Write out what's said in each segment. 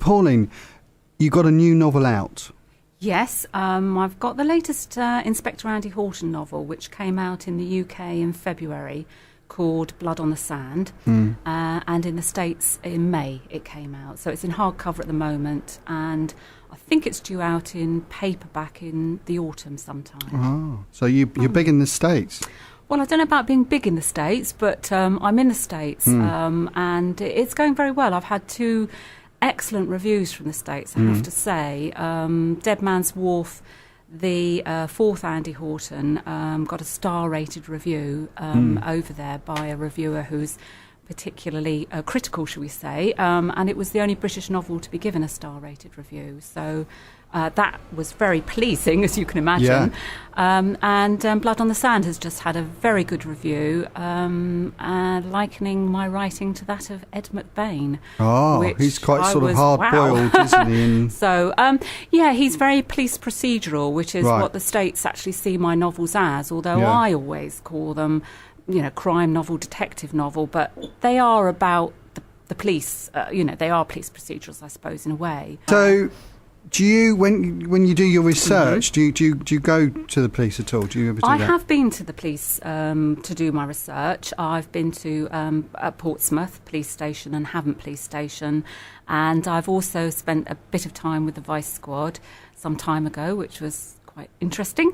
Pauline, you got a new novel out. Yes, I've got the latest Inspector Andy Horton novel, which came out in the UK in February, called Blood on the Sand, and in the States in May it came out. So it's in hardcover at the moment, and I think it's due out in paperback in the autumn sometime. Oh, so you're big in the States? Well, I don't know about being big in the States, but I'm in the States, and it's going very well. I've had 2 excellent reviews from the States, I have to say. Dead Man's Wharf, the 4th Andy Horton, got a star-rated review over there by a reviewer who's particularly critical, shall we say, and it was the only British novel to be given a star-rated review. So that was very pleasing, as you can imagine. Yeah. And Blood on the Sand has just had a very good review, likening my writing to that of Ed McBain. Oh, he's quite sort of hard-boiled, isn't he? So, yeah, he's very police procedural, which is what the States actually see my novels as, although I always call them, crime novel, detective novel, but they are about the police, they are police procedurals, I suppose, in a way. So, do you, when you do your research, do you go to the police at all? Do you ever do that? I have been to the police to do my research. I've been to Portsmouth Police Station and Havant Police Station, and I've also spent a bit of time with the Vice Squad some time ago, which was quite interesting.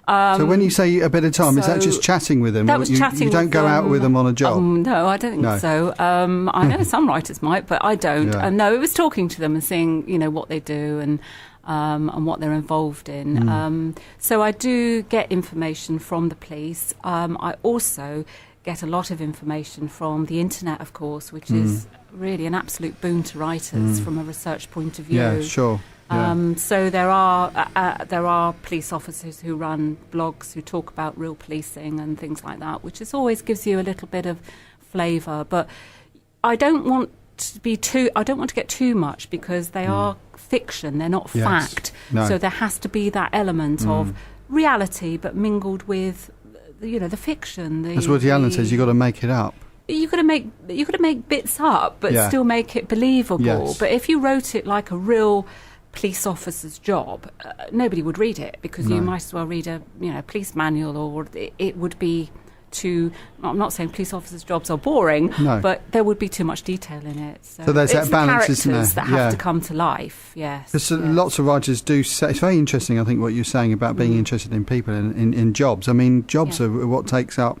So when you say a bit of time, is that just chatting with them? That was chatting you don't go out with them on a job? No, I don't think so. I know some writers might, but I don't. Yeah. No, it was talking to them and seeing, what they do and what they're involved in. So I do get information from the police. I also get a lot of information from the internet, of course, which is really an absolute boon to writers from a research point of view. Yeah, sure. Yeah. So there are police officers who run blogs who talk about real policing and things like that, which always gives you a little bit of flavour. But I don't want to get too much, because they are fiction; they're not fact. No. So there has to be that element of reality, but mingled with the fiction. As Woody Allen says, you've got to make it up. You've got to make bits up, but still make it believable. Yes. But if you wrote it like a real police officer's job, nobody would read it, because you might as well read a police manual, or it would be too. I'm not saying police officers' jobs are boring, but there would be too much detail in it. So there's that balance, isn't there? That have to come to life. Yes, because lots of writers do say, it's very interesting, I think, what you're saying about being interested in people and in jobs. I mean, jobs are what takes up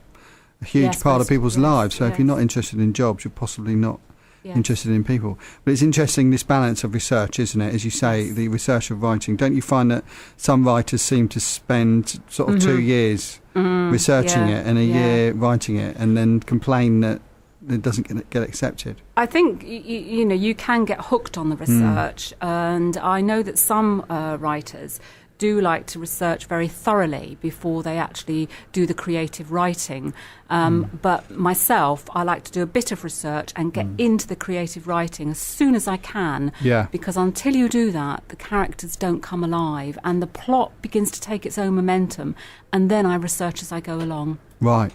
a huge part of people's lives. So if you're not interested in jobs, you're possibly not interested in people. But it's interesting, this balance of research, isn't it? As you say, the research of writing. Don't you find that some writers seem to spend sort of 2 years researching it and a year writing it, and then complain that it doesn't get accepted? I think you can get hooked on the research, and I know that some writers do like to research very thoroughly before they actually do the creative writing. But myself, I like to do a bit of research and get into the creative writing as soon as I can. Yeah. Because until you do that, the characters don't come alive and the plot begins to take its own momentum. And then I research as I go along. Right.